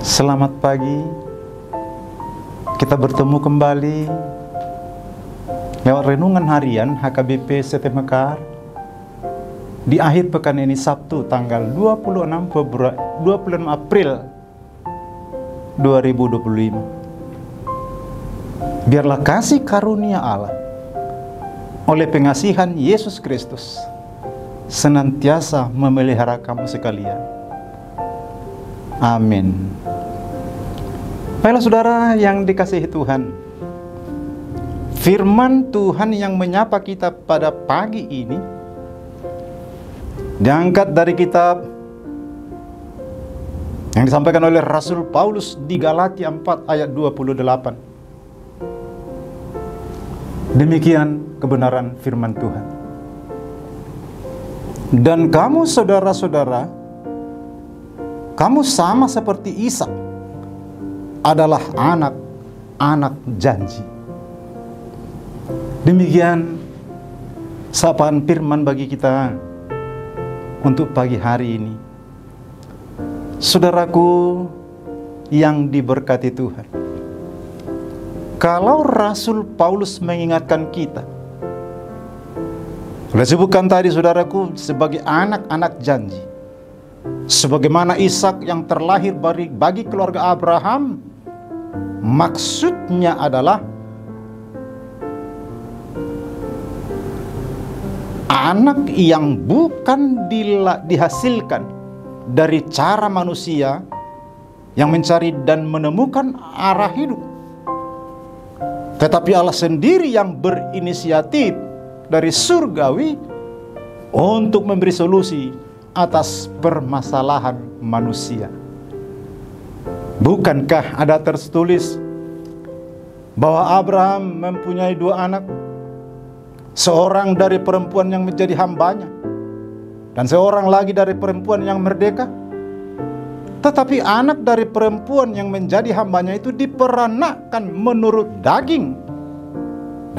Selamat pagi. Kita bertemu kembali lewat renungan harian HKBP ST Mekar di akhir pekan ini, Sabtu tanggal 26 April 2025. Biarlah kasih karunia Allah oleh pengasihan Yesus Kristus senantiasa memelihara kamu sekalian. Amin. Baiklah saudara yang dikasihi Tuhan, firman Tuhan yang menyapa kita pada pagi ini diangkat dari kitab yang disampaikan oleh Rasul Paulus di Galatia 4 ayat 28. Demikian kebenaran firman Tuhan. Dan kamu saudara-saudara, kamu sama seperti Ishak, adalah anak-anak janji. Demikian sapaan firman bagi kita untuk pagi hari ini. Saudaraku yang diberkati Tuhan, kalau Rasul Paulus mengingatkan kita, sudah sebutkan tadi saudaraku, sebagai anak-anak janji, sebagaimana Ishak yang terlahir bagi keluarga Abraham, maksudnya adalah anak yang bukan dihasilkan dari cara manusia yang mencari dan menemukan arah hidup, tetapi Allah sendiri yang berinisiatif dari surgawi untuk memberi solusi atas permasalahan manusia. Bukankah ada tertulis bahwa Abraham mempunyai 2 anak, seorang dari perempuan yang menjadi hambanya dan seorang lagi dari perempuan yang merdeka? Tetapi anak dari perempuan yang menjadi hambanya itu diperanakkan menurut daging,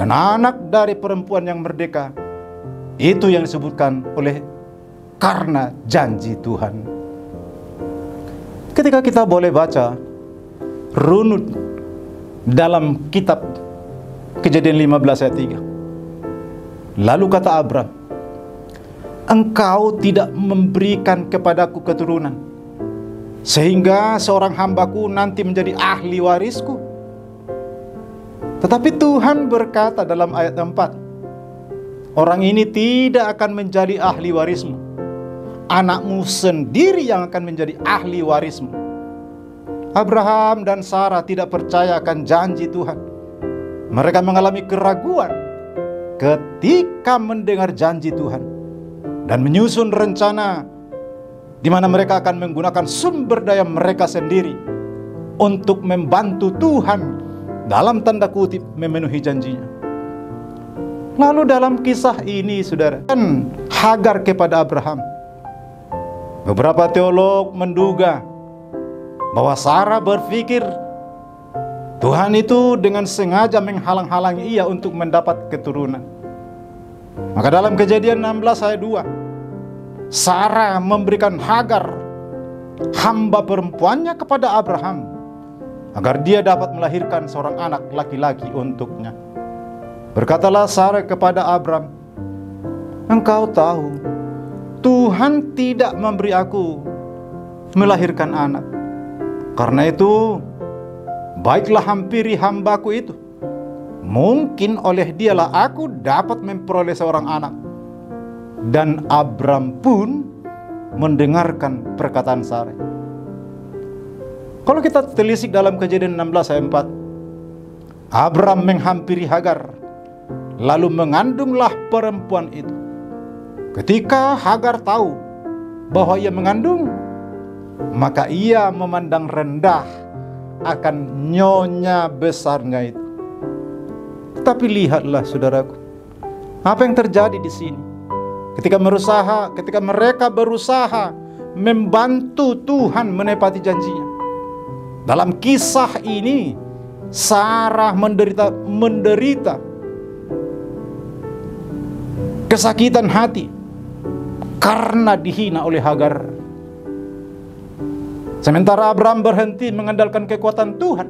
dan anak dari perempuan yang merdeka itu yang disebutkan oleh karena janji Tuhan. Ketika kita boleh baca runut dalam kitab Kejadian 15 ayat 3. Lalu kata Abram, engkau tidak memberikan kepadaku keturunan, sehingga seorang hambaku nanti menjadi ahli warisku. Tetapi Tuhan berkata dalam ayat 4, orang ini tidak akan menjadi ahli warismu, anakmu sendiri yang akan menjadi ahli warismu. Abraham dan Sarah tidak percaya akan janji Tuhan. Mereka mengalami keraguan ketika mendengar janji Tuhan dan menyusun rencana di mana mereka akan menggunakan sumber daya mereka sendiri untuk membantu Tuhan dalam tanda kutip memenuhi janjinya. Lalu dalam kisah ini saudara, Hagar kepada Abraham, beberapa teolog menduga bahwa Sarah berpikir Tuhan itu dengan sengaja menghalang-halangi ia untuk mendapat keturunan. Maka dalam Kejadian 16 ayat 2, Sarah memberikan Hagar, hamba perempuannya, kepada Abraham agar dia dapat melahirkan seorang anak laki-laki untuknya. Berkatalah Sarah kepada Abram, engkau tahu Tuhan tidak memberi aku melahirkan anak. Karena itu, baiklah hampiri hambaku itu. Mungkin oleh dialah aku dapat memperoleh seorang anak. Dan Abram pun mendengarkan perkataan Sarah. Kalau kita telisik dalam Kejadian 16 ayat 4, Abram menghampiri Hagar, lalu mengandunglah perempuan itu. Ketika Hagar tahu bahwa ia mengandung, maka ia memandang rendah akan nyonya besarnya itu. Tetapi lihatlah saudaraku, apa yang terjadi di sini. Ketika mereka berusaha membantu Tuhan menepati janjinya. Dalam kisah ini, Sarah menderita kesakitan hati karena dihina oleh Hagar. Sementara Abraham berhenti mengandalkan kekuatan Tuhan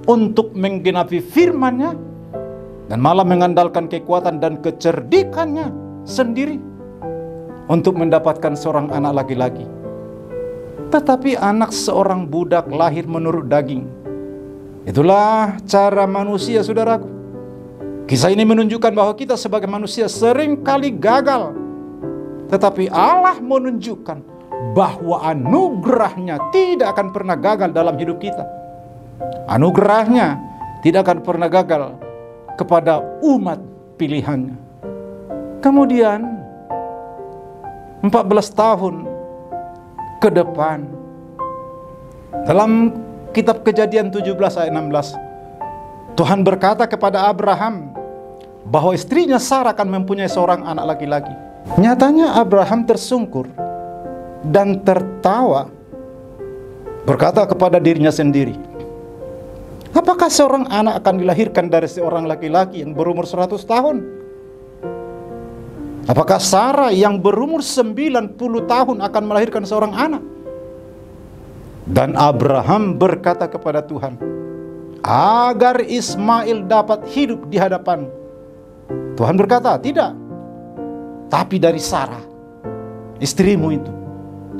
untuk menggenapi firman-Nya, dan malah mengandalkan kekuatan dan kecerdikannya sendiri untuk mendapatkan seorang anak laki-laki. Tetapi anak seorang budak lahir menurut daging. Itulah cara manusia, saudaraku. Kisah ini menunjukkan bahwa kita sebagai manusia seringkali gagal. Tetapi Allah menunjukkan bahwa anugerahnya tidak akan pernah gagal dalam hidup kita. Anugerahnya tidak akan pernah gagal kepada umat pilihannya. Kemudian 14 tahun ke depan, dalam kitab Kejadian 17 ayat 16, Tuhan berkata kepada Abraham bahwa istrinya Sarah akan mempunyai seorang anak laki-laki. Nyatanya Abraham tersungkur dan tertawa, berkata kepada dirinya sendiri, apakah seorang anak akan dilahirkan dari seorang laki-laki yang berumur 100 tahun? Apakah Sarah yang berumur 90 tahun akan melahirkan seorang anak? Dan Abraham berkata kepada Tuhan, agar Ismail dapat hidup di hadapan. Tuhan berkata, tidak. Tapi dari Sarah, istrimu itu,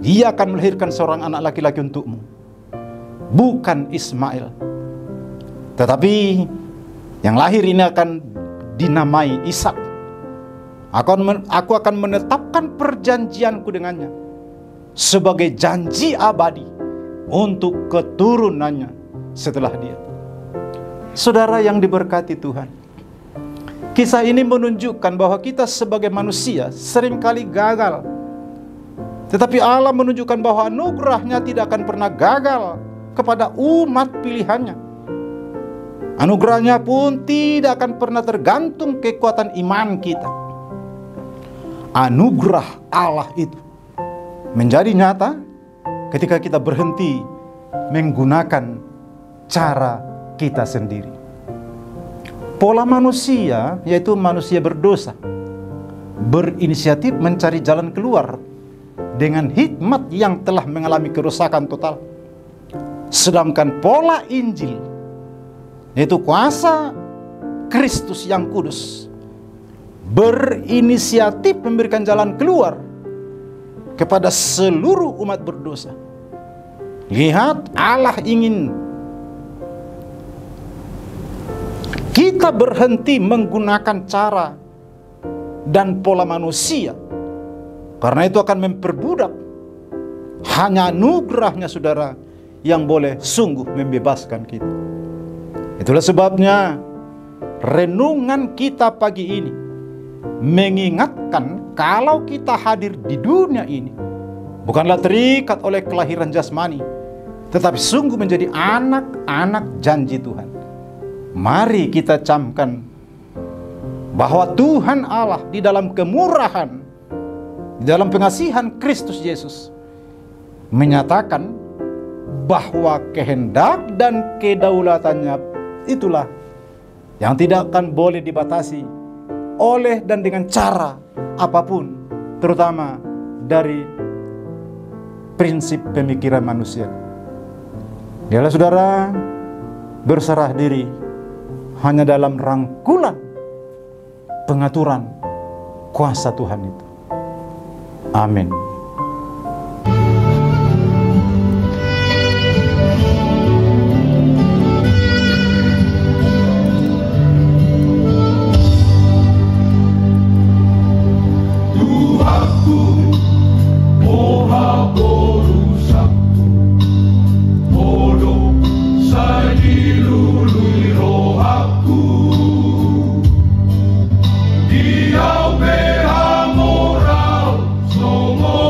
dia akan melahirkan seorang anak laki-laki untukmu, bukan Ismail. Tetapi yang lahir ini akan dinamai Ishak. Aku akan menetapkan perjanjianku dengannya sebagai janji abadi untuk keturunannya setelah dia. Saudara yang diberkati Tuhan, kisah ini menunjukkan bahwa kita sebagai manusia seringkali gagal. Tetapi Allah menunjukkan bahwa anugerahnya tidak akan pernah gagal kepada umat pilihannya. Anugerahnya pun tidak akan pernah tergantung kekuatan iman kita. Anugerah Allah itu menjadi nyata ketika kita berhenti menggunakan cara kita sendiri. Pola manusia, yaitu manusia berdosa, berinisiatif mencari jalan keluar dengan hikmat yang telah mengalami kerusakan total. Sedangkan pola Injil, yaitu kuasa Kristus yang kudus, berinisiatif memberikan jalan keluar kepada seluruh umat berdosa. Lihat, Allah ingin kita berhenti menggunakan cara dan pola manusia, karena itu akan memperbudak. Hanya anugerahnya, saudara, yang boleh sungguh membebaskan kita. Itulah sebabnya renungan kita pagi ini mengingatkan kalau kita hadir di dunia ini bukanlah terikat oleh kelahiran jasmani, tetapi sungguh menjadi anak-anak janji Tuhan. Mari kita camkan bahwa Tuhan Allah di dalam kemurahan, di dalam pengasihan Kristus Yesus menyatakan bahwa kehendak dan kedaulatannya itulah yang tidak akan boleh dibatasi oleh dan dengan cara apapun, terutama dari prinsip pemikiran manusia. Dialah saudara berserah diri hanya dalam rangkulan pengaturan kuasa Tuhan itu. Amin. Dia berhamora, somos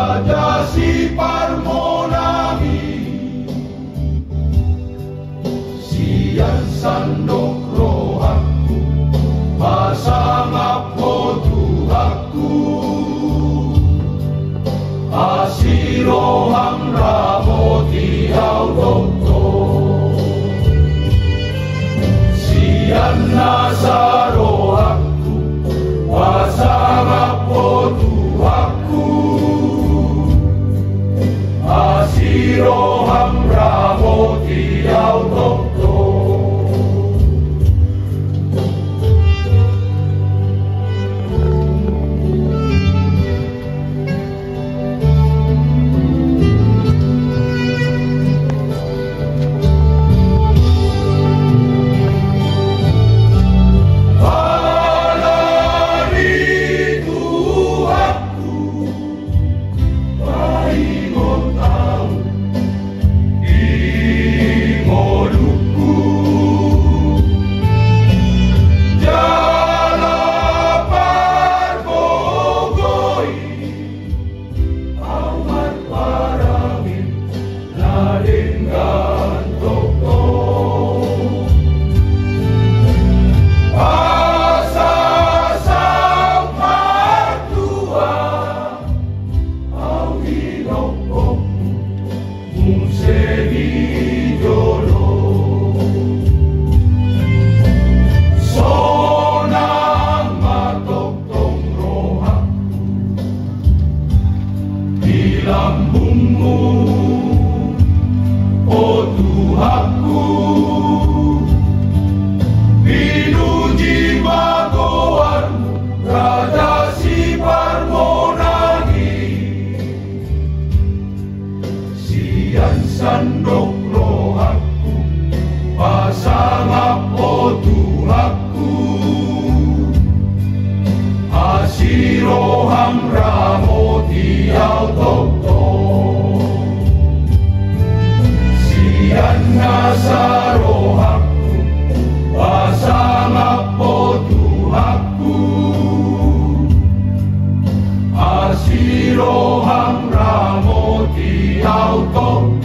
Raja si Parmonami, siyan sandok rohaku, pasangap mo tuhaku, asirohang ramo tiyaw doktor, siyan nasa rohaku, pasangap mo tuhaku, asirohang ramo tiyaw doktor. Lambungmu, oh Tuhanku, pinuji magoanmu, Raja si Parmonagi, siyan sandok rohaku, pasangap oh Tuhanku, asirohang ramo tiyaw doktor, siyan nasa rohaku, pasangap po tuhaku, asirohang ramo tiyaw doktor.